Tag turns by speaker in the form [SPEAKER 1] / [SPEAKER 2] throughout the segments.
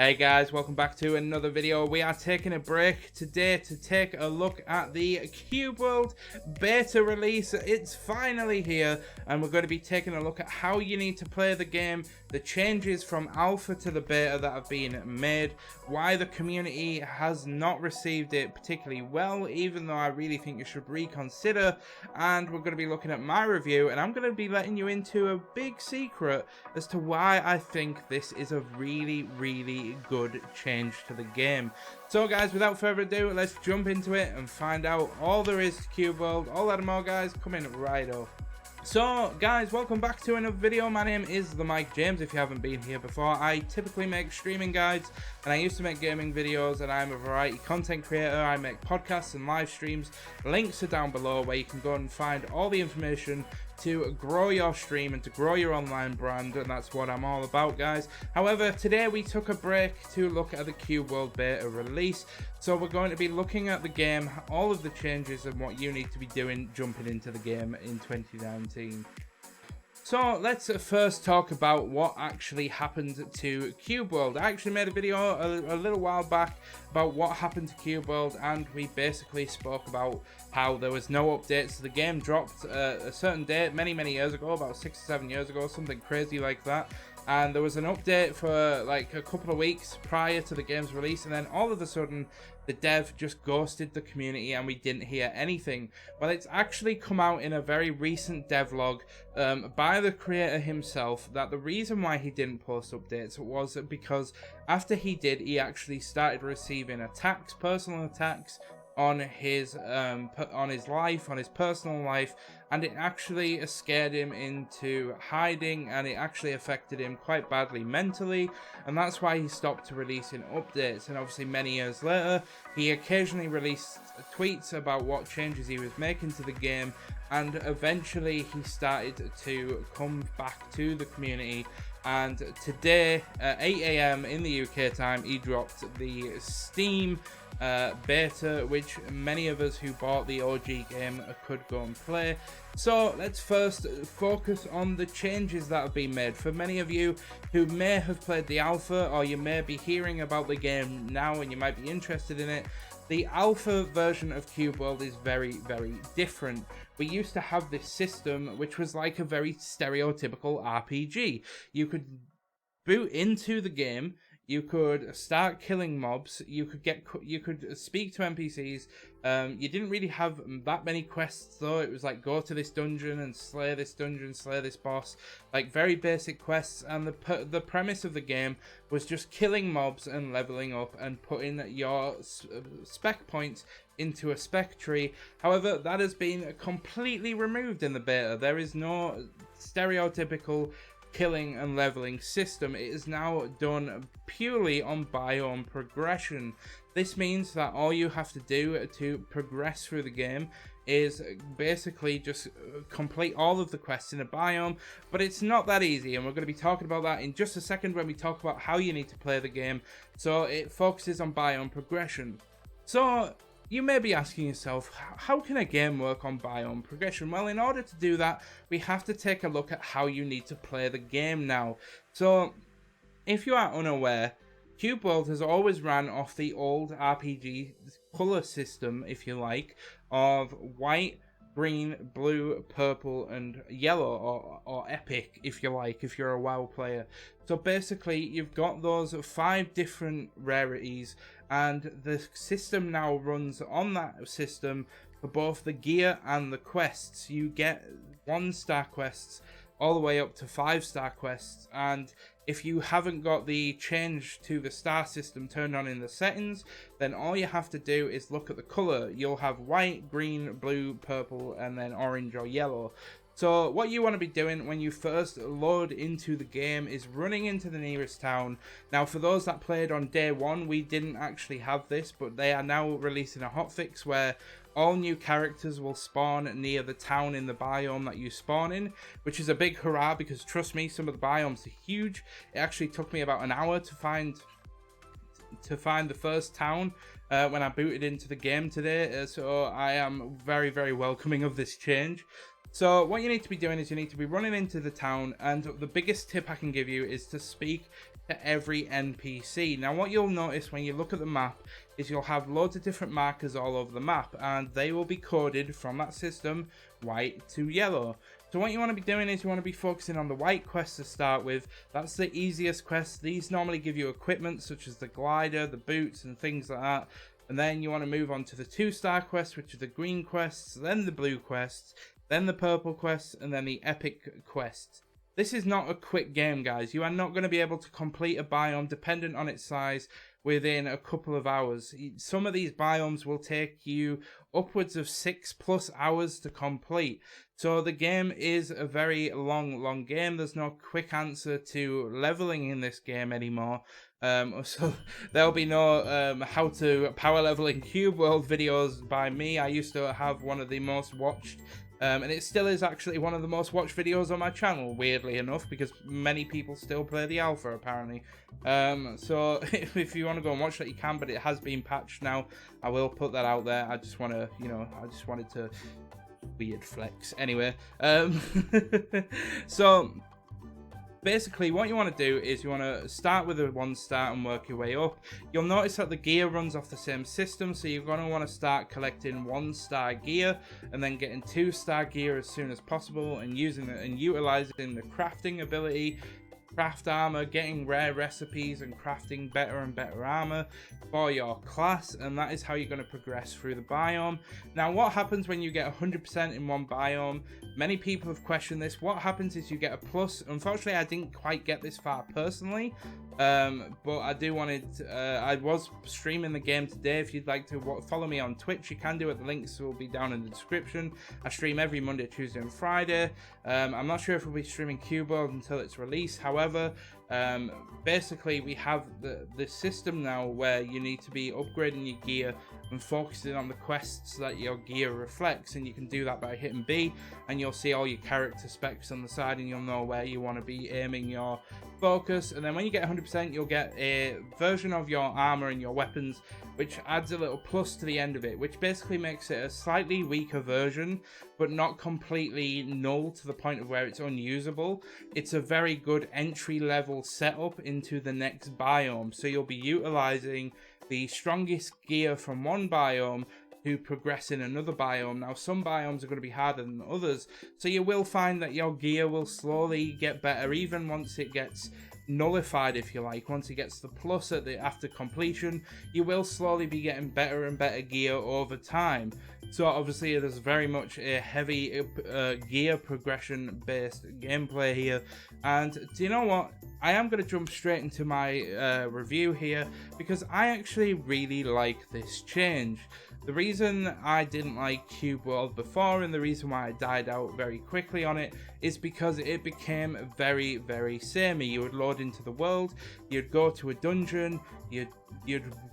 [SPEAKER 1] Hey guys, welcome back to another video. We are taking a break today to take a look at the Cube World beta release. It's finally here, and we're going to be taking a look at how you need to play the game, the changes from alpha to the beta that have been made, why the community has not received it particularly well, even though I really think you should reconsider. And we're going to be looking at my review, and I'm going to be letting you into a big secret as to why I think this is a really good change to the game. So guys, without further ado, let's jump into it and find out all there is to Cube World. All that and more, guys, coming right up. So guys, welcome back to another video. My name is The Mike James, if you haven't been here before. I typically make streaming guides, and I used to make gaming videos, and I'm a variety content creator. I make podcasts and live streams. Links are down below where you can go and find all the information to grow your stream and to grow your online brand, and that's what I'm all about, guys. However, today we took a break to look at the Cube World beta release, so we're going to be looking at the game, all of the changes and what you need to be doing jumping into the game in 2019. So let's first talk about what actually happened to Cube World. I actually made a video a little while back about what happened to Cube World, and we basically spoke about how there was no updates. The game dropped a certain date many years ago, about 6 or 7 years ago, something crazy like that. And there was an update for like a couple of weeks prior to the game's release, and then all of a sudden the dev just ghosted the community and we didn't hear anything. Well, it's actually come out in a very recent devlog by the creator himself that the reason why he didn't post updates was because after he did, he actually started receiving attacks, personal attacks, on his life, on his personal life, and it actually scared him into hiding, and it actually affected him quite badly mentally, and that's why he stopped releasing updates. And obviously many years later, he occasionally released tweets about what changes he was making to the game, and eventually he started to come back to the community. And today at 8 AM in the UK time, he dropped the Steam beta, which many of us who bought the OG game could go and play. So let's first focus on the changes that have been made. For many of you who may have played the alpha, or you may be hearing about the game now and you might be interested in it, the alpha version of Cube World is very different. We used to have this system which was like a very stereotypical RPG. You could boot into the game, you could start killing mobs, you could speak to NPCs. You didn't really have that many quests though. It was like go to this dungeon and slay this dungeon, slay this boss, like very basic quests. And the premise of the game was just killing mobs and leveling up and putting your spec points into a spec tree. However, that has been completely removed in the beta. There is no stereotypical killing and leveling system. It is now done purely on biome progression. This means that all you have to do to progress through the game is basically just complete all of the quests in a biome, but it's not that easy, and we're going to be talking about that in just a second when we talk about how you need to play the game. So it focuses on biome progression. So you may be asking yourself, how can a game work on biome progression? Well, in order to do that, we have to take a look at how you need to play the game now. So, if you are unaware, Cube World has always ran off the old RPG color system, if you like, of white, green, blue, purple, and yellow, or epic, if you like, if you're a WoW player. So basically, you've got those 5 different rarities, and the system now runs on that system for both the gear and the quests. You get 1-star quests all the way up to 5-star quests, and if you haven't got the change to the star system turned on in the settings, then all you have to do is look at the color. You'll have white, green, blue, purple, and then orange or yellow. So what you want to be doing when you first load into the game is running into the nearest town. Now, for those that played on day 1, we didn't actually have this, but they are now releasing a hotfix where all new characters will spawn near the town in the biome that you spawn in, which is a big hurrah, because trust me, some of the biomes are huge. It actually took me about an hour to find the first town when I booted into the game today, so I am very welcoming of this change. So what you need to be doing is you need to be running into the town, and the biggest tip I can give you is to speak to every NPC. Now what you'll notice when you look at the map is you'll have loads of different markers all over the map, and they will be coded from that system white to yellow. So what you want to be doing is you want to be focusing on the white quest to start with. That's the easiest quest. These normally give you equipment such as the glider, the boots and things like that. And then you want to move on to the 2-star quests, which are the green quests, then the blue quests, then the purple quests, and then the epic quests. This is not a quick game, guys. You are not going to be able to complete a biome dependent on its size within a couple of hours. Some of these biomes will take you upwards of 6+ hours to complete. So the game is a very long game. There's no quick answer to leveling in this game anymore. So there'll be no how to power level in Cube World videos by me. I used to have one of the most watched, and it still is actually one of the most watched videos on my channel, weirdly enough, because many people still play the alpha apparently. So if you want to go and watch that, you can, but it has been patched now. I will put that out there. I just want to, I just wanted to weird flex anyway. So basically what you want to do is you want to start with a 1-star and work your way up. You'll notice that the gear runs off the same system, so you're going to want to start collecting 1-star gear and then getting 2-star gear as soon as possible, and using it and utilizing the crafting ability, craft armor, getting rare recipes and crafting better and better armor for your class, and that is how you're going to progress through the biome. Now what happens when you get 100% in one biome? Many people have questioned this. What happens is you get a plus. Unfortunately, I didn't quite get this far personally, but I was streaming the game today. If you'd like to follow me on Twitch, you can do it. The links will be down in the description. I stream every Monday, Tuesday and Friday. I'm not sure if we'll be streaming Cube World until it's released. However, basically we have the system now where you need to be upgrading your gear and focusing on the quests that your gear reflects, and you can do that by hitting B, and you'll see all your character specs on the side, and you'll know where you want to be aiming your focus. And then when you get 100%, you'll get a version of your armor and your weapons, which adds a little plus to the end of it, which basically makes it a slightly weaker version, but not completely null to the point of where it's unusable. It's a very good entry level setup into the next biome, so you'll be utilizing the strongest gear from one biome to progress in another biome. Now some biomes are going to be harder than others, so you will find that your gear will slowly get better, even once it gets nullified, if you like. Once it gets the plus after completion, you will slowly be getting better and better gear over time. So obviously there's very much a heavy gear progression based gameplay here. And do you know what? I am going to jump straight into my review here, because I actually really like this change. The reason I didn't like Cube World before, and the reason why I died out very quickly on it, is because it became very samey. You would load into the world, you'd go to a dungeon, you'd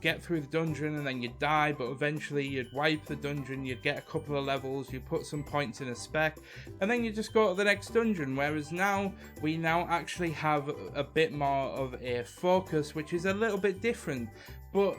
[SPEAKER 1] get through the dungeon and then you'd die, but eventually you'd wipe the dungeon, you'd get a couple of levels, you put some points in a spec, and then you just go to the next dungeon. Whereas now, we now actually have a bit more of a focus, which is a little bit different. But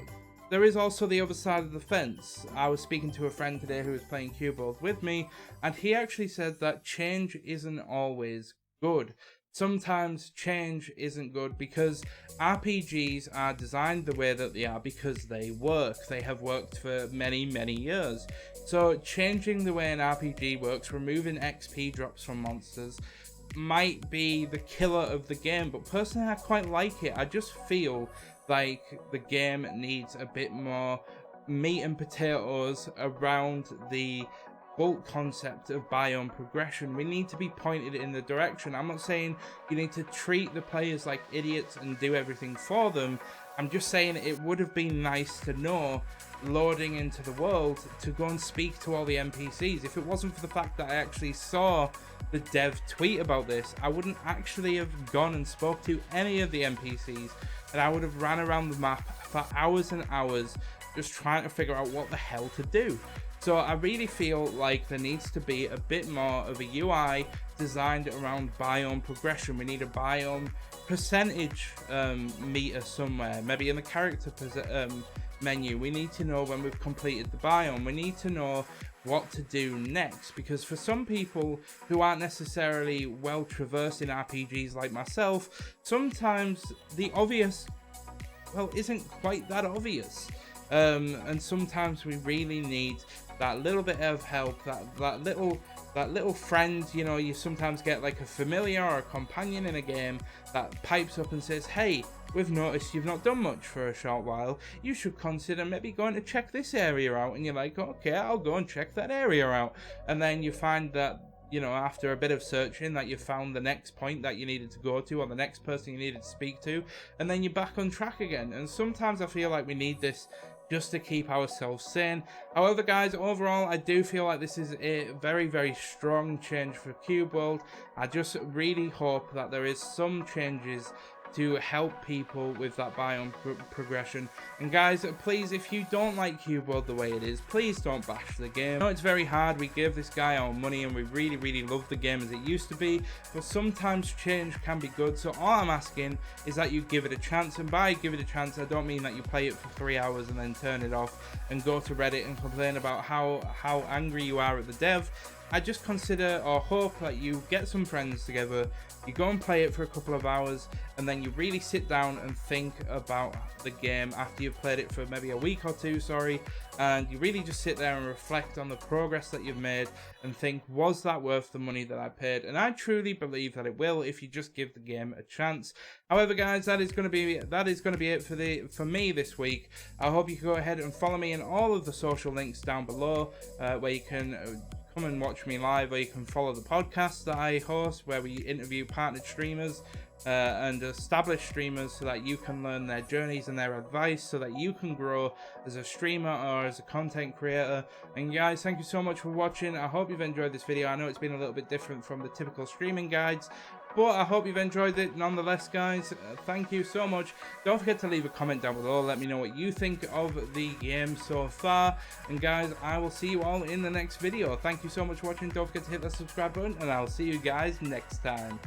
[SPEAKER 1] there is also the other side of the fence. I was speaking to a friend today who was playing Cube World with me, and he actually said that change isn't always good. Sometimes change isn't good because RPGs are designed the way that they are because they work. They have worked for many years. So changing the way an RPG works, removing XP drops from monsters, might be the killer of the game, but personally I quite like it. I just feel like the game needs a bit more meat and potatoes around the bulk concept of biome progression. We need to be pointed in the direction. I'm not saying you need to treat the players like idiots and do everything for them. I'm just saying it would have been nice to know, loading into the world, to go and speak to all the NPCs. If it wasn't for the fact that I actually saw the dev tweet about this, I wouldn't actually have gone and spoke to any of the NPCs, and I would have ran around the map for hours and hours just trying to figure out what the hell to do. So I really feel like there needs to be a bit more of a UI designed around biome progression. We need a biome percentage meter somewhere, maybe in the character menu. We need to know when we've completed the biome. We need to know what to do next, because for some people who aren't necessarily well traversed in RPGs like myself, sometimes the obvious, well, isn't quite that obvious. And sometimes we really need that little bit of help, that little friend. You know, you sometimes get like a familiar or a companion in a game that pipes up and says, hey, we've noticed you've not done much for a short while. You should consider maybe going to check this area out. And you're like, okay, I'll go and check that area out. And then you find that, you know, after a bit of searching, that you found the next point that you needed to go to, or the next person you needed to speak to, and then you're back on track again. And sometimes I feel like we need this just to keep ourselves sane. However, guys, overall, I do feel like this is a very, very strong change for Cube World. I just really hope that there is some changes to help people with that biome progression. And guys, please, if you don't like Cube World the way it is, please don't bash the game. I know it's very hard. We give this guy our money and we really, really love the game as it used to be, but sometimes change can be good. So all I'm asking is that you give it a chance, and by give it a chance, I don't mean that you play it for 3 hours and then turn it off and go to Reddit and complain about how angry you are at the dev. I just consider or hope that you get some friends together, you go and play it for a couple of hours, and then you really sit down and think about the game after you've played it for maybe a week or two, and you really just sit there and reflect on the progress that you've made and think, was that worth the money that I paid? And I truly believe that it will if you just give the game a chance. However, guys, that is going to be it for me this week. I hope you can go ahead and follow me in all of the social links down below, where you can come and watch me live, or you can follow the podcast that I host, where we interview partnered streamers and established streamers, so that you can learn their journeys and their advice, so that you can grow as a streamer or as a content creator. And guys, thank you so much for watching. I hope you've enjoyed this video. I know it's been a little bit different from the typical streaming guides, but I hope you've enjoyed it nonetheless, guys. Thank you so much. Don't forget to leave a comment down below. Let me know what you think of the game so far. And guys, I will see you all in the next video. Thank you so much for watching. Don't forget to hit that subscribe button, and I'll see you guys next time.